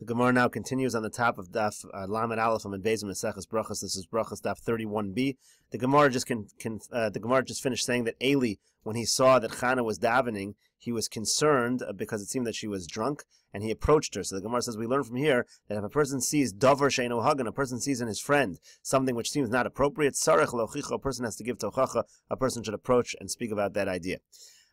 The Gemara now continues on the top of Daf Lamed Aleph and Beis Maseches Brachos. This is Berachos Daf 31b. The Gemara just finished saying that Eli, when he saw that Chana was davening, he was concerned because it seemed that she was drunk, and he approached her. So the Gemara says we learn from here that if a person sees davar she'eino hagan, a person sees in his friend something which seems not appropriate, sarech lochicha, a person has to give tochacha, a person should approach and speak about that idea.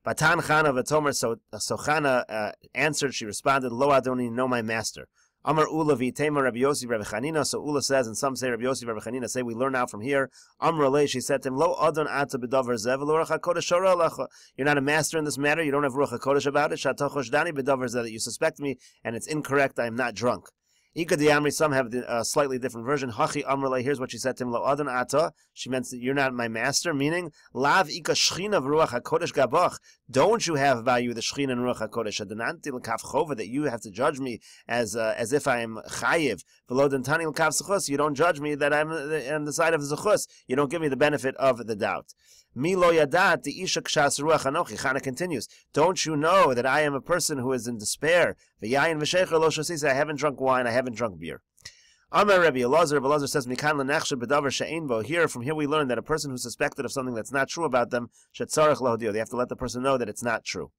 Batan Chana v'tomer, so Chana answered, she responded, Lo Adoni, no my master. Amar Ula v'itema Rabbi Yossi Rabbi Chanina, so Ula says, and some say Rabbi Yossi Rabbi Chanina say, we learn out from here, Amar Le, she said to him, Lo Adon ata b'davar zev, lo Ruach HaKodesh shara lecha. You're not a master in this matter, you don't have Ruach HaKodesh about it, Shatochosh dani b'davar zev, that you suspect me, and it's incorrect, I am not drunk. Ika Diamri, some have a slightly different version. Hachi Amrele, here's what she said to him, Lo Adon ata, she meant that you're not my master, meaning, Lav Ika Shechina v'Ruach HaKodesh gabach, don't you have about you the Shechina and Ruach HaKodesh, Adananti l'kaf chova, that you have to judge me as if I am chayiv, v'lo dantani l'kaf zechus, you don't judge me that I'm on the side of the zechus, you don't give me the benefit of the doubt. Mi lo yadat the isha kshas ruach anochi. Chana continues, don't you know that I am a person who is in despair? V'yayin v'shecher lo shosisa, I haven't drunk wine, I haven't drunk beer. Amar Rabbi Elazar says, Mikan l'nechshe b'davar she'ein bo. Here, from here we learn that a person who's suspected of something that's not true about them, shetzarech lohodio, they have to let the person know that it's not true.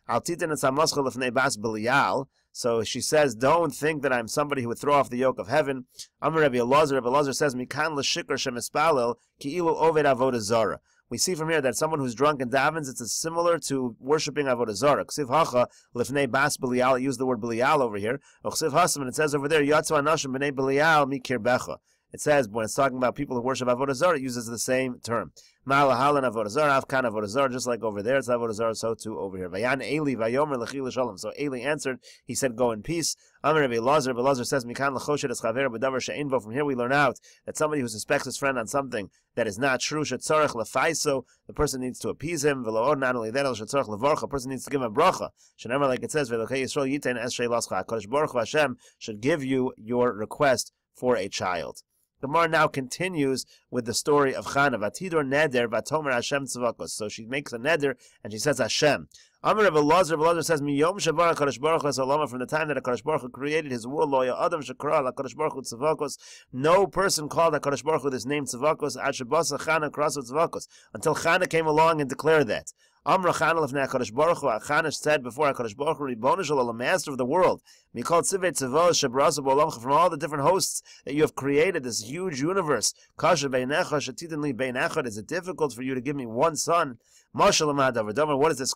Al titin et samoschel lefnei bas b'liyal. So she says, don't think that I'm somebody who would throw off the yoke of heaven. Amar Rabbi Elazar says, Mikan l'shikr shemispalel ki ilu oved avodah zara. We see from here that someone who's drunk and davens, it's similar to worshipping avodah zarah. Ksiv hacha lifnei bas b'liyal. Use the word b'liyal over here. Ksiv hasam, and it says over there, yatzu anashim b'nei b'liyal mikir becha. It says when it's talking about people who worship avodah zarah, it uses the same term. Ma'alahalan avodah zarah, afkan avodah zarah, just like over there it's avodah zarah, so too over here. Vayan Eli vayomer lechi l'shalom. So Eli answered, he said, go in peace. Amar Rabbi Elazar says, Mikan l'choshet es chaver b'davar she'ein bo. From here we learn out that somebody who suspects his friend on something that is not true, shetzarech lefaiso, the person needs to appease him. V'lo, not only that, shetzarech levarcha, a person needs to give him a bracha. Shenemar, like it says, v'elokei Yisrael yitain es she'lascha. HaKadosh Baruch Hu Hashem should give you your request for a child. The Gemara now continues with the story of Chana. Vatidor neder vatomer Hashem tzavakos. So she makes a neder and she says Hashem. Amar Rabbi Elazar says, Miyom shabar HaKadosh Baruch Hu Salama, from the time that HaKadosh Baruch Hu created his world, lo Adam shekara HaKadosh Baruch Hu tzavakos. No person called HaKadosh Baruch Hu this name tzavakos, ad shebasa Chana kraso tzavakos, until Chana came along and declared that. Amra Chana lefnei HaKadosh Baruch Hu, Chana said before HaKadosh Baruch Hu, Ribono shel olam, master of the world, Mikol tzivei tzavos shebrasa b'olamcha, from all the different hosts that you have created, this huge universe, Kasha beinecha shetiten li bein echad, is it difficult for you to give me one son? Mashal amad avadam, what is this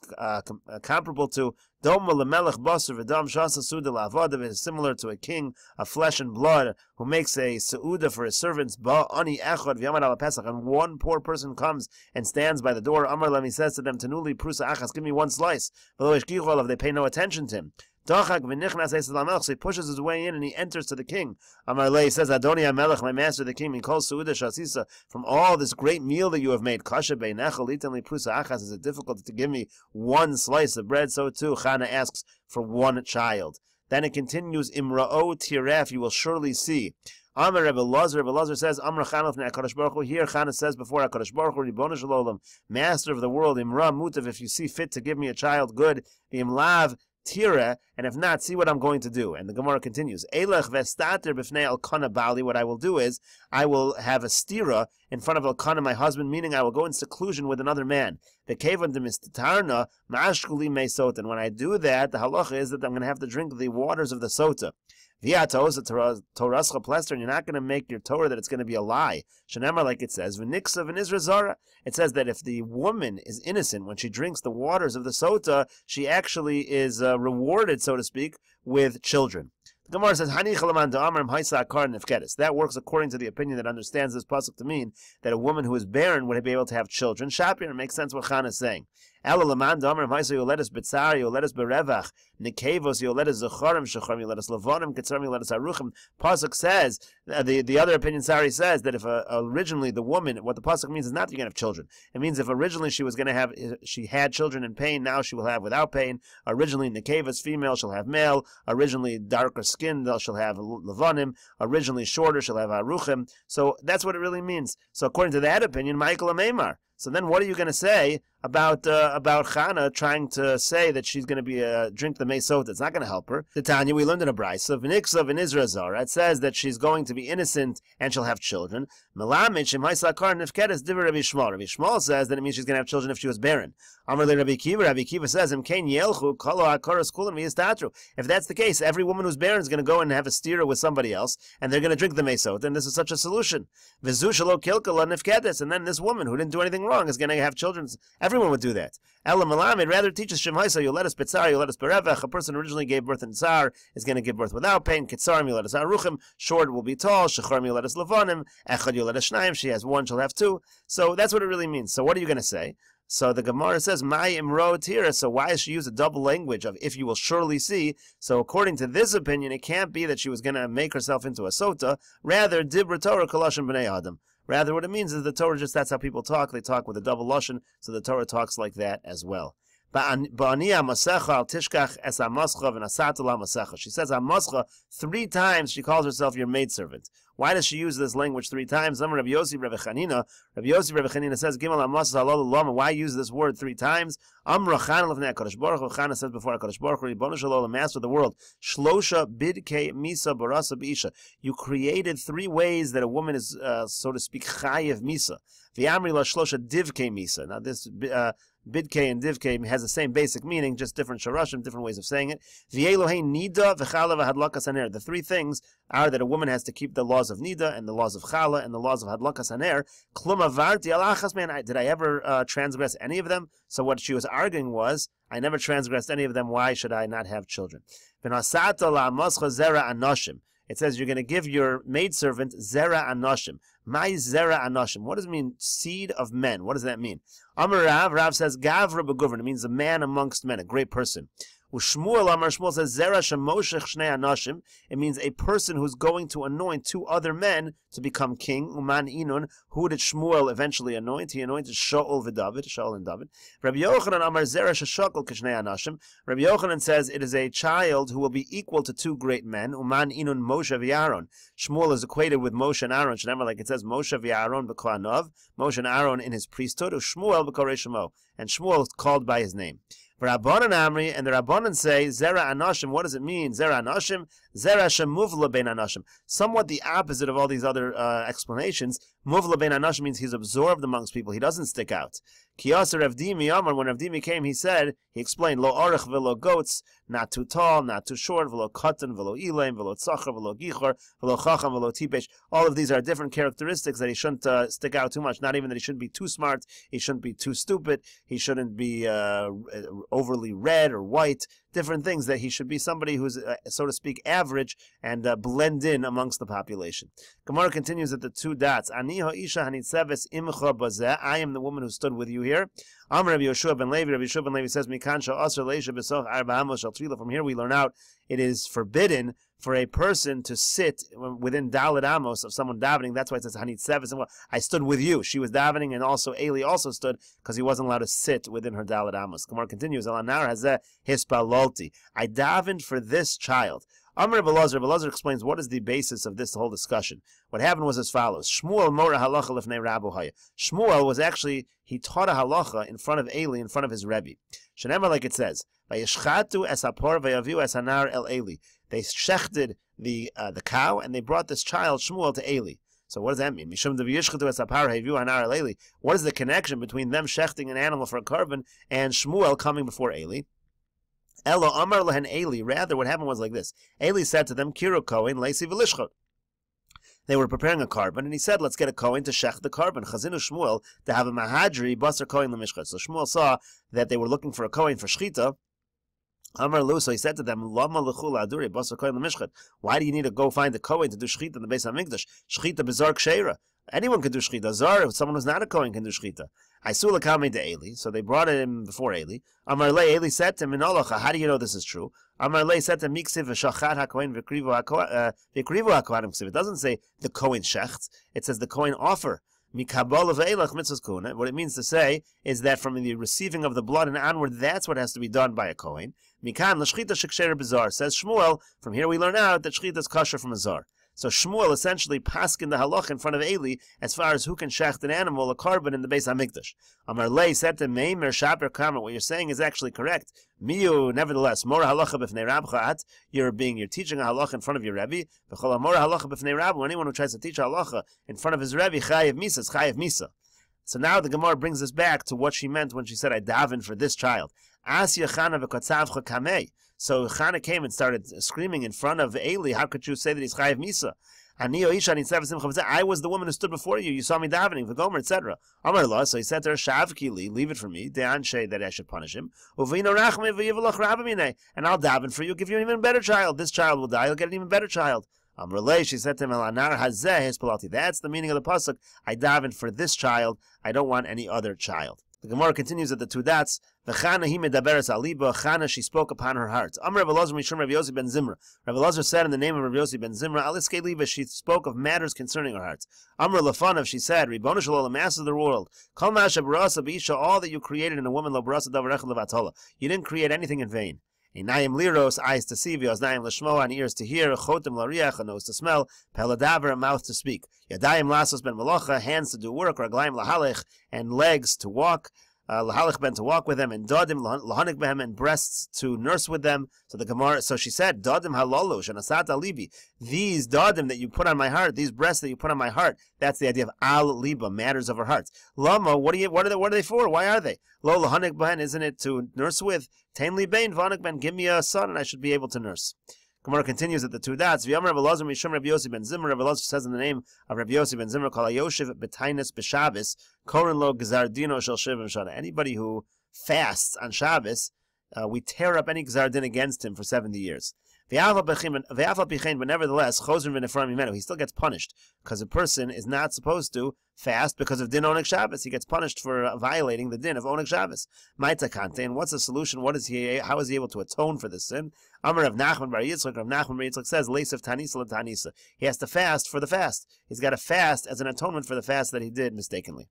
comparable to? Doma lemelech basar v'dam shasa suda la'avadav, is similar to a king of flesh and blood who makes a seuda for his servants. Ba ani echad v'yamad ala pesach, and one poor person comes and stands by the door. Amar lam, he says to them, Tanuli prusa achas, give me one slice. V'lo ishkichu alav, they pay no attention to him. Dachak v'nichnas eis l'melech, so he pushes his way in and he enters to the king. Amar le, he says, Adoni HaMelech, my master the king, Mikol seuda shasisa, from all this great meal that you have made, Kasha beinecha litan li prusa achas, is it difficult to give me one slice of bread? So too Chana asks for one child. Then it continues, Imra'o tiref, you will surely see. Amar Rabbi Elazar says, Amra Chana lefnei HaKadosh Baruch Hu. Here Chana says before HaKadosh Baruch Hu, Ribono shel olam, master of the world, Imra mutav, if you see fit to give me a child, good. V'imlav tira, and if not, see what I'm going to do. And the Gemara continues, Elech vestater b'fnei Elkanah bali, what I will do is, I will have a stira in front of Elkanah, my husband, meaning I will go in seclusion with another man. The kevan de mistatarna ma'ashkuli me sota, and when I do that, the halacha is that I'm going to have to drink the waters of the sota. Via Torascha plaster, and you're not going to make your Torah that it's going to be a lie. Shenemar, like it says, v'niksa v'nizra zara. It says that if the woman is innocent when she drinks the waters of the sota, she actually is rewarded, so to speak, with children. The Gemara says, that works according to the opinion that understands this pasuk to mean that a woman who is barren would be able to have children. Shapir, it makes sense what Chana is saying. Yoledes bitzar, yoledes berevach, nekevos, yoledes zecharim, shecharim, yoledes levanim, ketzarim, yoledes aruchim. Pasuk says, the other opinion, Sari says, that if originally the woman, what the pasuk means is not that you're going to have children. It means if originally she had children in pain, now she will have without pain. Originally nekevos, female, she'll have male. Originally darker skin, she'll have levanim. Originally shorter, she'll have aruchim. So that's what it really means. So according to that opinion, Michael Amemar. So then what are you going to say about Chana trying to say that she's going to be drink the meisot. It's not going to help her. The Tanya, we learned in a brayso of Niksav in Israel Zara. It says that she's going to be innocent and she'll have children. Melamed Shemaisa Kar Nifkedes Divrei Rabbi Shmuel. Rabbi Shmuel says that it means she's going to have children if she was barren. Amar le Rabbi Kiva. Rabbi Kiva says, Imkein Yelchu Kolo Hakaras Kulam Yistatru. If that's the case, every woman who's barren is going to go and have a stira with somebody else, and they're going to drink the meisot, and this is such a solution. V'zu Shelo Kilkala Nifkedes, and then this woman who didn't do anything wrong is going to have children. Everyone would do that. Ela Melamed rather teaches Shemaisa, you let us Betzar, you let us Berevech. A person who originally gave birth in Tsar is going to give birth without pain. Kitzarim, you let us Aruchim. Short will be tall. Shecharim, you let us Levanim. Echad, you let us Shnaim. She has one, she'll have two. So that's what it really means. So what are you going to say? So the Gemara says, "My imro tira." So why does she use a double language of "if you will surely see"? So according to this opinion, it can't be that she was going to make herself into a sota. Rather, dibra Torah kolashon b'nei adam. Rather, what it means is the Torah that's how people talk. They talk with a double lashon, so the Torah talks like that as well. She says Amascha 3 times. She calls herself your maidservant. Why does she use this language 3 times? Rabbi Yossi, Rabbi Chanina says, Gimel Amascha Halal Lama. Why use this word 3 times? Amra Chana Lefnei HaKadosh Baruch Hu. Chana says before HaKadosh Baruch Hu, Ribono Shel Olam, Master of the world, Shlosha Bidkei Misa Barasa B'Isha. You created 3 ways that a woman is, so to speak, Chayev Misa. V'Amri La Shlosha Divkei Misa. Now this Bidkei and Divkei has the same basic meaning, just different sharashim, different ways of saying it. V'Elohei Nida v'Chala v'Hadlakas Haner. The 3 things are that a woman has to keep the laws of Nida and the laws of Chala and the laws of Hadlakas Haner. Klum avarti alachas man. Did I ever transgress any of them? So what she was arguing was, I never transgressed any of them. Why should I not have children? V'Nasata la'amascha zera anoshim. It says you're going to give your maidservant zera anoshim. My zera anoshim. What does it mean? Seed of men. What does that mean? Amar Rav says gavra beguvern. It means a man amongst men, a great person. Shmuel Amar Shmuel says zera shemoshech shnei anoshim. It means a person who's going to anoint 2 other men to become king. Uman inun. Who did Shmuel eventually anoint? He anointed Shaul and David. Rabbi Yochanan Amar zera sheshakol kishnei anoshim. Rabbi Yochanan says it is a child who will be equal to 2 great men. Uman inun Moshe v'Aaron. Shmuel is equated with Moshe and Aaron. Remember, like it says, Moshe v'Aaron b'kohanov. Moshe and Aaron in his priesthood. Shmuel b'korei shemo. And Shmuel is called by his name. Rabbanan Amri, and the Rabbanan say, Zera Anoshim. What does it mean? Zera Anoshim, Zera Shemuvla Ben Anoshim. Somewhat the opposite of all these other explanations. Muvla Ben Anoshim means he's absorbed amongst people. He doesn't stick out. Kiyasa Rav Dimi Amar, when Rav Dimi came, he explained, Lo Orech velo goats, not too tall, not too short, velo katan, velo ilaim, velo tzachar, velo gichor, velo chacham, velo tipesh. All of these are different characteristics that he shouldn't stick out too much. Not even that he shouldn't be too smart, he shouldn't be too stupid, he shouldn't be overly red or white. Different things, that he should be somebody who's, so to speak, average and blend in amongst the population. Gemara continues at the 2 dots. Ani ha'isha hanitzeves imcha bazeh. I am the woman who stood with you here. Amar Rabbi Yeshua ben Levi. Rabbi Yeshua ben Levi says, Mikan sha'asr leisha besoch arba amos shel tefillah. From here we learn out it is forbidden for a person to sit within Daled Amos of someone davening. That's why it says hanitzeves. I stood with you. She was davening, and also Eli also stood because he wasn't allowed to sit within her Daled Amos. Gemara continues. Elanar hazeh hispalolti. I davened for this child. Amar Belazar explains what is the basis of this whole discussion. What happened was as follows. Shmuel mora halacha lefnei Rabbu Haya. Shmuel was actually, he taught a halacha in front of Eli, in front of his Rebbe. Shenemar, like it says, Vayishchatu es hapor vayaviu es hanar el Eli. They shechted the cow, and they brought this child, Shmuel, to Eli. So what does that mean? Mishum deviyishchatu es hapar haviu hanar el Eli. What is the connection between them shechting an animal for a carbon and Shmuel coming before Eli? Elo Amar lehen Eli. Rather, what happened was like this. Eli said to them, Kiru Kohen leisi v'lishchot. They were preparing a carbon, and he said, let's get a Kohen to shech the carbon. Chazinu Shmuel to have a mahadri basar Kohen lemishchat. So Shmuel saw that they were looking for a Kohen for shchita. Amar Lu, so he said to them, Lama l'chul aduri basar Kohen lemishchat. Why do you need to go find a Kohen to do shchita in the Beis HaMikdash? Shchita bizar ksheira. Anyone can do shchita. Zar, someone who's not a Kohen can do shchita. I saw the coming to Eli, so they brought him before Eli. Amar Le, Eli said to him, Minolocha, how do you know this is true? Amar Le said to him, Miksiv v'shachat ha-kohen v'krivu ha-kohanim. It doesn't say the Kohen shecht, it says the Kohen offer. Mikabol v'elach mitzvahs kuna. What it means to say is that from the receiving of the blood and onward, that's what has to be done by a Kohen. Mikan l'shchita sheksher b'zar. Says Shmuel, from here we learn out that shchita is kosher from a zar. So Shmuel essentially paskin the halach in front of Eli as far as who can shecht an animal, a carbon in the Beis Hamikdash. Amar Lei said to Meimer Shaper Kamer, what you're saying is actually correct. Miyu, nevertheless, Mora halacha b'fnei Rabchat, you're teaching a halacha in front of your Rebbe. V'chol Mora halacha b'fnei Rabbi, anyone who tries to teach a halacha in front of his Rebbe, chayiv misa, is chayiv misa. So now the Gemara brings us back to what she meant when she said, I daven for this child. Asya Chana v'kotzavcha kamei. So Chana came and started screaming in front of Eli, how could you say that he's chayiv misa? I was the woman who stood before you. You saw me davening, v'gomer, etc. Amar Allah, so he said to her, Shavkili, leave it for me, de'anshe, that I should punish him. And I'll daven for you, give you an even better child. This child will die, you'll get an even better child. Amar Allah, she said to him, that's the meaning of the pasuk. I daven for this child, I don't want any other child. The Gemara continues at the two dots. V'chana hi medaberes aliba. Chana, she spoke upon her heart. Amar Rav Elazar mishum Rav Yossi ben Zimra. Rav Elazar said in the name of Rav Yossi ben Zimra, aliskei liba, she spoke of matters concerning her heart. Amar lefanav, she said, Ribono shel olam, master of the world, kol ma'aseh barasa b'isha, all that you created in a woman, lo barasa davar echad levatola. You didn't create anything in vain. Einayim liros, eyes to see, v'oznayim l'shmoa, and ears to hear, chotem l'riach, a nose to smell, peladavar, a mouth to speak, yadayim lasos ben malacha, hands to do work, raglayim lahalech, and legs to walk, lahalech ben to walk with them, and dadim lahanik behem, and breasts to nurse with them. So the Gemara, so she said, dadim halolu shenasat alibi. These dadim that you put on my heart, these breasts that you put on my heart, that's the idea of al liba, matters of her heart. Lama, what are they for? Why are they? Lo lahanik behem, isn't it to nurse with? Tain li bein vanik ben, give me a son, and I should be able to nurse. Gemara continues at the two dots. V'yamar Rav Elazar mishum Rav Yossi ben Zimra. Rav Elazar says in the name of Rav Yossi ben Zimra, kol hayoshev b'tainis b'Shabbos, koren lo gzar dino shel shivim shana. Anybody who fasts on Shabbos, we tear up any gzar din against him for 70 years. But nevertheless, he still gets punished because a person is not supposed to fast because of din onik Shabbos. He gets punished for violating the din of onik Shabbos. And what's the solution? How is he able to atone for this sin? Amar Rav Nachman bar Yitzchak. Rav Nachman bar Yitzchak says, "Leisav tanisa l'tanisa." He has to fast for the fast. He's got to fast as an atonement for the fast that he did mistakenly.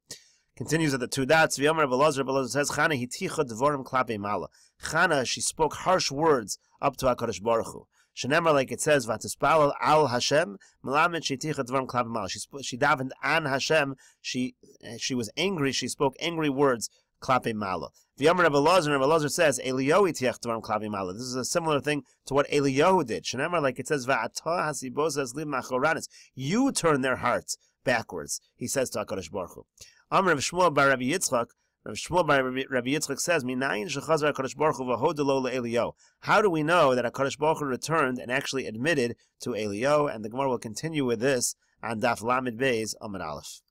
Continues at the two dots. V'yomer Rav Elazar says, "Chana hiticha dvorim klape mala." Chana, she spoke harsh words up to HaKadosh Baruch Hu. Shenemar, like it says, "Vatispalal al Hashem." Melamed sheticha dvorim klape mala. She davened on Hashem. She was angry. She spoke angry words. Klape mala. V'yomer Rav Elazar says, "Eliyahu itiach dvorim klape mala." This is a similar thing to what Eliyahu did. Shenemar, like it says, "Va'ata hasibosas lim machoranis." You turn their hearts backwards. He says to HaKadosh Baruch Hu. Amar Rav Shmuel bar Rabbi Yitzchak. Rav Shmuel bar Rabbi Yitzchak says, "Minayin shechazar HaKadosh Baruch Hu v'hodelo leEliyahu." How do we know that HaKadosh Baruch Hu returned and actually admitted to Eliyahu? And the Gemara will continue with this on Daf Lamed Beis Amud Aleph.